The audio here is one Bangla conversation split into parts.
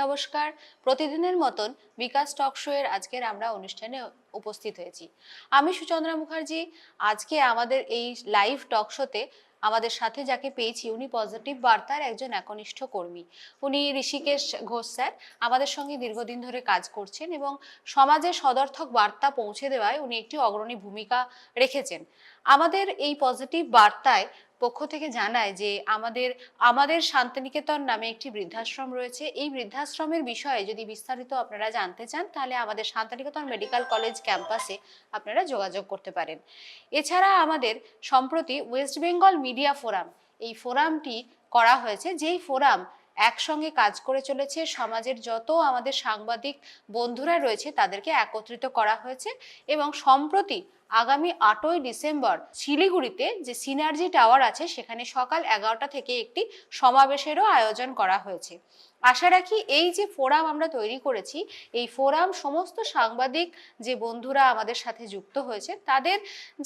নমস্কার। প্রতিদিনের মতন বিকাশ টক শো এর আজকের আমরা অনুষ্ঠানে উপস্থিত হয়েছি। আমি সুচন্দ্রা মুখার্জি। আজকে আমাদের এই লাইভ টক শোতে আমাদের সাথে যাকে পেয়েছি উনি পজিটিভ বার্তার একজন একনিষ্ঠ কর্মী। উনি ঋষিকেশ ঘোষ স্যার আমাদের সঙ্গে দীর্ঘদিন ধরে কাজ করছেন এবং সমাজে সদর্থক বার্তা পৌঁছে দেওয়ায় উনি একটি অগ্রণী ভূমিকা রেখেছেন। আমাদের এই পজিটিভ বার্তায় পক্ষ থেকে জানায় যে আমাদের শান্তিনিকেতন নামে একটি বৃদ্ধাশ্রম রয়েছে। এই বৃদ্ধাশ্রমের বিষয়ে যদি বিস্তারিত আপনারা জানতে চান তাহলে আমাদের শান্তিনিকেতন মেডিকেল কলেজ ক্যাম্পাসে আপনারা যোগাযোগ করতে পারেন। এছাড়া আমাদের সম্প্রতি ওয়েস্ট বেঙ্গল মিডিয়া ফোরাম, এই ফোরামটি করা হয়েছে, যেই ফোরাম একসঙ্গে কাজ করে চলেছে। সমাজের যত আমাদের সাংবাদিক বন্ধুরা রয়েছে তাদেরকে একত্রিত করা হয়েছে এবং সম্প্রতি আগামী 8ই ডিসেম্বর শিলিগুড়িতে যে সিনার্জি টাওয়ার আছে সেখানে সকাল 11টা থেকে একটি সমাবেশেরও আয়োজন করা হয়েছে। আশা রাখি এই যে ফোরাম আমরা তৈরি করেছি, এই ফোরাম সমস্ত সাংবাদিক যে বন্ধুরা আমাদের সাথে যুক্ত হয়েছে তাদের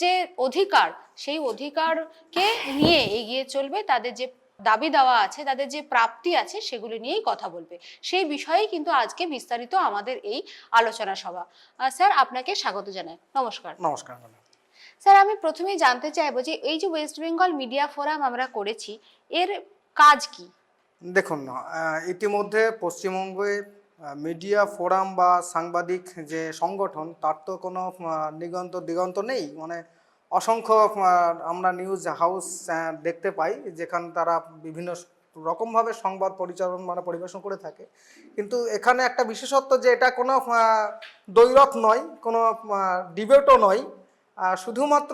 যে অধিকার, সেই অধিকারকে নিয়ে এগিয়ে চলবে। তাদের যে দাবি দেওয়া আছে, তাদের যে প্রাপ্তি আছে সেগুলি নিয়েই কথা বলবে। সেই বিষয়েই কিন্তু আজকে বিস্তারিত আমাদের এই আলোচনা সভা। স্যার, আপনাকে স্বাগত জানাই। নমস্কার। নমস্কার ম্যাডাম। স্যার, আমি প্রথমেই জানতে চাইবো যে এই যে ওয়েস্ট বেঙ্গল মিডিয়া ফোরাম আমরা করেছি, এর কাজ কি? দেখুন, ইতিমধ্যে পশ্চিমবঙ্গে মিডিয়া ফোরাম বা সাংবাদিক যে সংগঠন তার তো কোনো দিগন্ত নেই। মানে অসংখ্য আমরা নিউজ হাউস দেখতে পাই যেখানে তারা বিভিন্ন রকমভাবে সংবাদ পরিবেশন করে থাকে। কিন্তু এখানে একটা বিশেষত্ব যে এটা কোনো দ্বৈরথ নয়, কোনো ডিবেটও নয়। শুধুমাত্র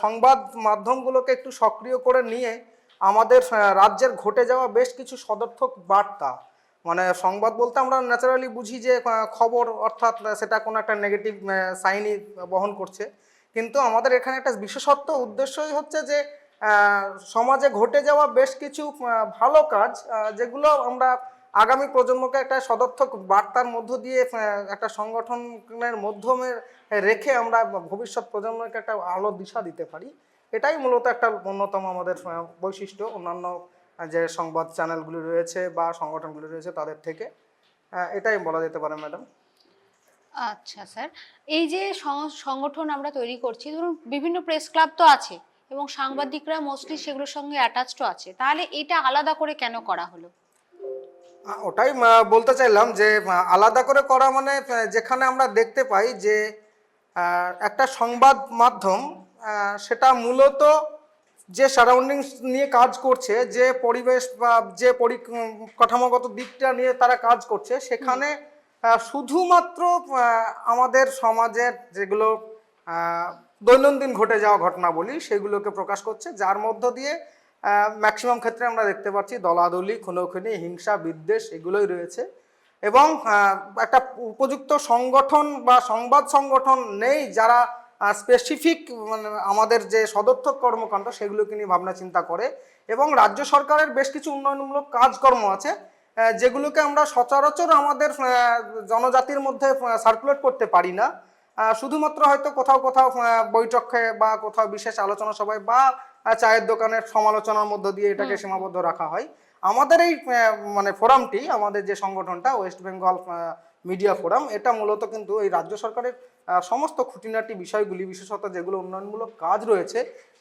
সংবাদ মাধ্যমগুলোকে একটু সক্রিয় করে নিয়ে আমাদের রাজ্যের ঘটে যাওয়া বেশ কিছু সদর্থক বার্তা, মানে সংবাদ বলতে আমরা ন্যাচারালি বুঝি যে খবর, অর্থাৎ সেটা কোনো একটা নেগেটিভ সাইনই বহন করছে। কিন্তু আমাদের এখানে একটা বিশেষত্ব উদ্দেশ্যই হচ্ছে যে সমাজে ঘটে যাওয়া বেশ কিছু ভালো কাজ, যেগুলো আমরা আগামী প্রজন্মকে একটা সদর্থক বার্তার মধ্য দিয়ে একটা সংগঠনের মাধ্যমে রেখে আমরা ভবিষ্যৎ প্রজন্মকে একটা আলো দিশা দিতে পারি। এটাই মূলত একটা অন্যতম আমাদের বৈশিষ্ট্য অন্যান্য যে সংবাদ চ্যানেলগুলি রয়েছে বা সংগঠনগুলি রয়েছে তাদের থেকে। এটাই বলা যেতে পারে ম্যাডাম। আচ্ছা স্যার, এই যে সংগঠন আমরা তৈরি করছি, ধরুন বিভিন্ন প্রেস ক্লাব তো আছে এবং সাংবাদিকরা মোস্টলি সেগুলোর সঙ্গে অ্যাটাচড আছে, তাহলে এটা আলাদা করে কেন করা হলো? ওটাই বলতে চাইলাম যে আলাদা করে করা মানে যেখানে আমরা দেখতে পাই যে একটা সংবাদ মাধ্যম সেটা মূলত যে সারাউন্ডিংস নিয়ে কাজ করছে, যে পরিবেশ বা যে পরিকাঠামোগত দিকটা নিয়ে তারা কাজ করছে, সেখানে শুধুমাত্র আমাদের সমাজের যেগুলো দৈনন্দিন ঘটে যাওয়া ঘটনা বলি সেগুলোকে প্রকাশ করছে, যার মধ্য দিয়ে ম্যাক্সিমাম ক্ষেত্রে আমরা দেখতে পাচ্ছি দলাদলি, খুনোখুনি, হিংসা, বিদ্বেষ এগুলোই রয়েছে। এবং একটা উপযুক্ত সংগঠন বা সংবাদ সংগঠন নেই যারা স্পেসিফিক মানে আমাদের যে সদর্থক কর্মকাণ্ড সেগুলোকে নিয়ে ভাবনা চিন্তা করে। এবং রাজ্য সরকারের বেশ কিছু উন্নয়নমূলক কাজকর্ম আছে যেগুলোকে আমরা সচরাচর আমাদের জনজাতির মধ্যে সার্কুলেট করতে পারি না। শুধুমাত্র হয়তো কোথাও কোথাও বৈঠকে বা কোথাও বিশেষ আলোচনা সভায় বা চায়ের দোকানের সমালোচনার মধ্য দিয়ে এটাকে সীমাবদ্ধ রাখা হয়। আমাদের এই মানে ফোরামটি, আমাদের যে সংগঠনটা ওয়েস্ট বেঙ্গল মিডিয়া ফোরাম, এটা মূলত কিন্তু এই রাজ্য সরকারের সমস্ত খুঁটিনাটি বিষয়গুলি, বিশেষত যেগুলো উন্নয়নমূলক কাজ রয়েছে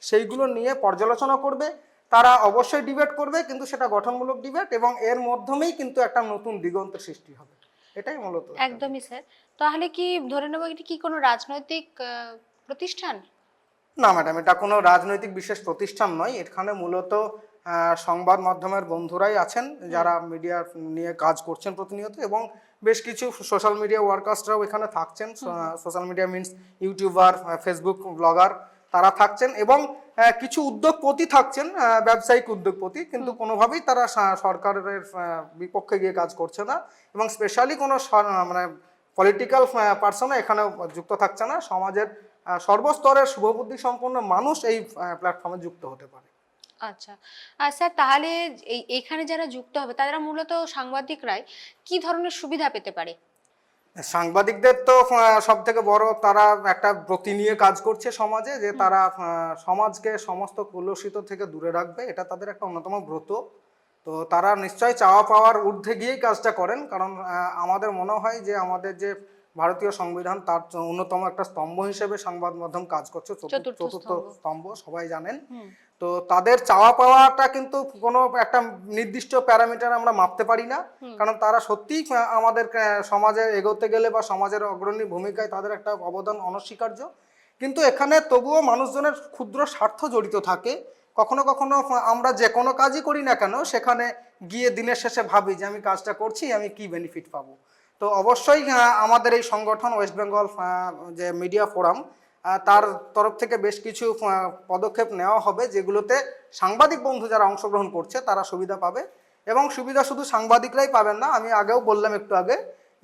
সেইগুলো নিয়ে পর্যালোচনা করবে। তারা অবশ্যই ডিবেট করবে, কিন্তু সেটা গঠনমূলক ডিবেট, এবং এর মাধ্যমেই কিন্তু একটা নতুন দিগন্তের সৃষ্টি হবে। এটাই মূলত। একদমই স্যার। তাহলে কি ধরে নেব এটা কি কোনো রাজনৈতিক প্রতিষ্ঠান? না ম্যাডাম, এটা কোনো রাজনৈতিক বিশেষ প্রতিষ্ঠান নয়। এখানে মূলত সংবাদ মাধ্যমের বন্ধুরাই আছেন যারা মিডিয়া নিয়ে কাজ করছেন প্রতিনিয়ত, এবং বেশ কিছু সোশ্যাল মিডিয়া ওয়ার্কার্সরাও এখানে থাকছেন। Social media means YouTuber, Facebook blogger, তারা থাকছেন, এবং কিছু উদ্যোগপতি থাকছেন, ব্যবসায়িক উদ্যোগপতি, কিন্তু কোনোভাবেই তারা সরকারের বিপক্ষে গিয়ে কাজ করছে না, এবং স্পেশালি কোনো মানে পলিটিক্যাল পার্সনও এখানে যুক্ত থাকছে না। সমাজের সর্বস্তরের শুভবুদ্ধি সম্পন্ন মানুষ এই প্ল্যাটফর্মে যুক্ত হতে পারে। আচ্ছা। আর স্যার, তাহলে এইখানে যারা যুক্ত হবে তারা মূলত সাংবাদিকরাই কি ধরনের সুবিধা পেতে পারে? সাংবাদিকদের তো সব থেকে বড়, তারা একটা ব্রতি নিয়ে কাজ করছে সমাজে, যে তারা সমাজকে সমস্ত কলুষিত থেকে দূরে রাখবে, এটা তাদের একটা অন্যতম ব্রত। তো তারা নিশ্চয়ই চাওয়া পাওয়ার ঊর্ধ্বে গিয়েই কাজটা করেন, কারণ আমাদের মনে হয় যে আমাদের যে ভারতীয় সংবিধান তার অন্যতম একটা স্তম্ভ হিসেবে সংবাদ মাধ্যম কাজ করছে, চতুর্থ চতুর্থ স্তম্ভ। স্তম্ভ সবাই জানেন। হুম। তো তাদের চাওয়া পাওয়াটা কিন্তু কোনো একটা নির্দিষ্ট প্যারামিটার আমরা মাপতে পারি না, হুম। কারণ তারা সত্যিই আমাদের সমাজে এগোতে গেলে বা সমাজের অগ্রণী ভূমিকায় তাদের একটা অবদান অনস্বীকার্য। কিন্তু এখানে তবুও মানুষজনের ক্ষুদ্র স্বার্থ জড়িত থাকে। কখনো কখনো আমরা যে কোনো কাজই করি না কেন সেখানে গিয়ে দিনের শেষে ভাবি যে আমি কাজটা করছি, আমি কি বেনিফিট পাবো। তো অবশ্যই আমাদের এই সংগঠন ওয়েস্ট বেঙ্গল যে মিডিয়া ফোরাম, তার তরফ থেকে বেশ কিছু পদক্ষেপ নেওয়া হবে, যেগুলোতে সাংবাদিক বন্ধু যারা অংশগ্রহণ করছে তারা সুবিধা পাবে। এবং সুবিধা শুধু সাংবাদিকরাই পাবেন না, আমি আগেও বললাম একটু আগে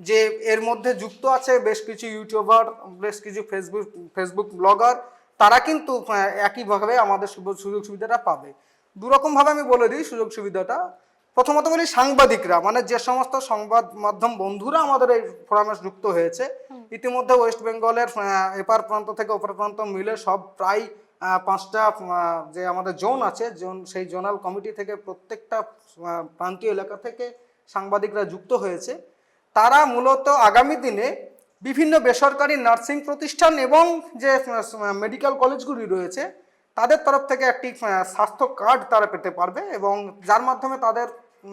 যে এর মধ্যে যুক্ত আছে বেশ কিছু ইউটিউবার, বেশ কিছু ফেসবুক ব্লগার, তারা কিন্তু একইভাবে আমাদের সুযোগ সুবিধাটা পাবে। দুরকমভাবে আমি বলে দিই সুযোগ সুবিধাটা। প্রথমত বলি সাংবাদিকরা, মানে যে সমস্ত সংবাদ মাধ্যম বন্ধুরা আমাদের এই ফোরামে যুক্ত হয়েছে, ইতিমধ্যে ওয়েস্ট বেঙ্গলের এপার প্রান্ত থেকে ওপার প্রান্ত মিলে সব প্রায় 5টা যে আমাদের জোন আছে, সেই জোনাল কমিটি থেকে প্রত্যেকটা প্রান্তীয় এলাকা থেকে সাংবাদিকরা যুক্ত হয়েছে। তারা মূলত আগামী দিনে বিভিন্ন বেসরকারি নার্সিং প্রতিষ্ঠান এবং যে মেডিকেল কলেজগুলি রয়েছে তাদের তরফ থেকে একটি স্বাস্থ্য কার্ড তারা পেতে পারবে, এবং যার মাধ্যমে তাদের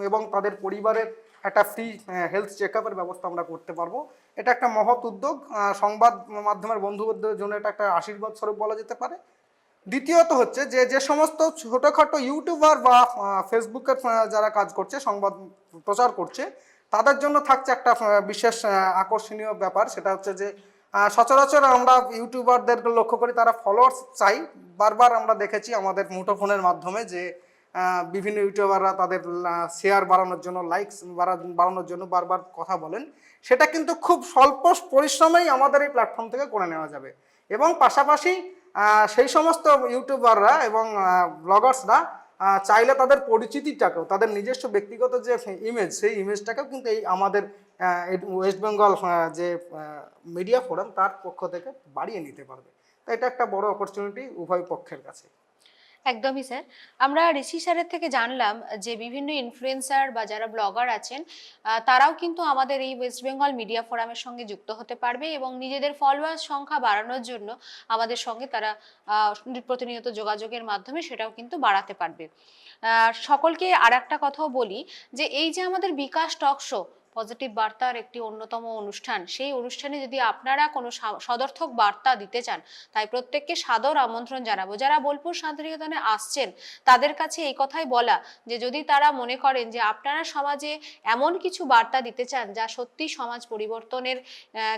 এবং তাদের পরিবারের একটা ফ্রি হেলথ চেক আপের ব্যবস্থা আমরা করতে পারবো। এটা একটা মহৎ উদ্যোগ, সংবাদ মাধ্যমের বন্ধুদের জন্য এটা একটা আশীর্বাদ স্বরূপ বলা যেতে পারে। দ্বিতীয়ত হচ্ছে যে যে সমস্ত ছোটোখাটো ইউটিউবার বা ফেসবুকের যারা কাজ করছে, সংবাদ প্রচার করছে, তাদের জন্য থাকছে একটা বিশেষ আকর্ষণীয় ব্যাপার। সেটা হচ্ছে যে সচরাচর আমরা ইউটিউবারদেরকে লক্ষ্য করি তারা ফলোয়ার্স চাই। বারবার আমরা দেখেছি আমাদের মুঠোফোনের মাধ্যমে যে বিভিন্ন ইউটিউবাররা তাদের শেয়ার বাড়ানোর জন্য, লাইকস বাড়ানোর জন্য বারবার কথা বলেন। সেটা কিন্তু খুব স্বল্প পরিশ্রমেই আমাদের এই প্ল্যাটফর্ম থেকে করে নেওয়া যাবে। এবং পাশাপাশি সেই সমস্ত ইউটিউবাররা এবং ব্লগার্সরা চাইলে তাদের পরিচিতিটাকেও, তাদের নিজস্ব ব্যক্তিগত যে ইমেজ, সেই ইমেজটাকেও কিন্তু এই আমাদের ওয়েস্ট বেঙ্গল যে মিডিয়া ফোরাম তার পক্ষ থেকে বাড়িয়ে নিতে পারবে। তো এটা একটা বড় অপরচুনিটি উভয় পক্ষের কাছে। একদমই স্যার। আমরা ঋষি স্যারের থেকে জানলাম যে বিভিন্ন ইনফ্লুয়েন্সার বা যারা ব্লগার আছেন তারাও কিন্তু আমাদের এই ওয়েস্ট বেঙ্গল মিডিয়া ফোরামের সঙ্গে যুক্ত হতে পারবে এবং নিজেদের ফলোয়ার সংখ্যা বাড়ানোর জন্য আমাদের সঙ্গে তারা প্রতিনিয়ত যোগাযোগের মাধ্যমে সেটাও কিন্তু বাড়াতে পারবে। সকলকে আর একটা কথাও বলি যে এই যে আমাদের বিকাশ টক শো পজিটিভ বার্তার একটি অন্যতম অনুষ্ঠান, সেই অনুষ্ঠানে যদি আপনারা কোনো সদর্থক বার্তা দিতে চান, তাই প্রত্যেককে সাদর আমন্ত্রণ জানাবো। যারা বোলপুর শান্তিনিকেতনে আসছেন তাদের কাছে এই কথাই বলা যে যদি তারা মনে করেন যে আপনারা সমাজে এমন কিছু বার্তা দিতে চান যা সত্যি সমাজ পরিবর্তনের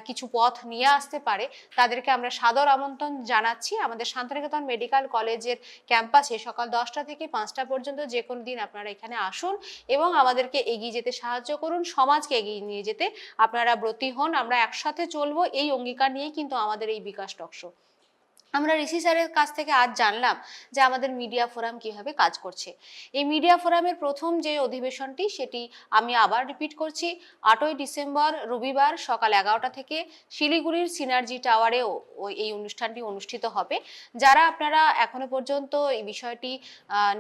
কিছু পথ নিয়ে আসতে পারে, তাদেরকে আমরা সাদর আমন্ত্রণ জানাচ্ছি আমাদের শান্তিনিকেতন মেডিকেল কলেজের ক্যাম্পাসে সকাল 10টা থেকে 5টা পর্যন্ত যে কোনো দিন আপনারা এখানে আসুন এবং আমাদেরকে এগিয়ে যেতে সাহায্য করুন, সমাজকে এগিয়ে নিয়ে যেতে আপনারা ব্রতী হন। আমরা একসাথে চলবো, এই অঙ্গীকার নিয়েই কিন্তু আমাদের এই বিকাশ টক শো। আমরা ঋষি স্যারের কাছ থেকে আজ জানলাম যে আমাদের মিডিয়া ফোরাম কিভাবে কাজ করছে। এই মিডিয়া ফোরামের প্রথম যে অধিবেশনটি সেটি আমি আবার রিপিট করছি, 8ই ডিসেম্বর রবিবার সকাল 11টা থেকে শিলিগুড়ির সিনার্জি টাওয়ারে এই অনুষ্ঠানটি অনুষ্ঠিত হবে। যারা আপনারা এখনো পর্যন্ত এই বিষয়টি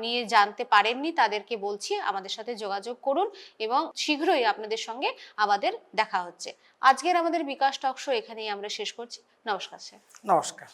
নিয়ে জানতে পারেননি তাদেরকে বলছি আমাদের সাথে যোগাযোগ করুন এবং শীঘ্রই আপনাদের সঙ্গে আমাদের দেখা হচ্ছে। আজকের আমাদের বিকাশ টক শো এখানেই আমরা শেষ করছি। নমস্কার স্যার। নমস্কার।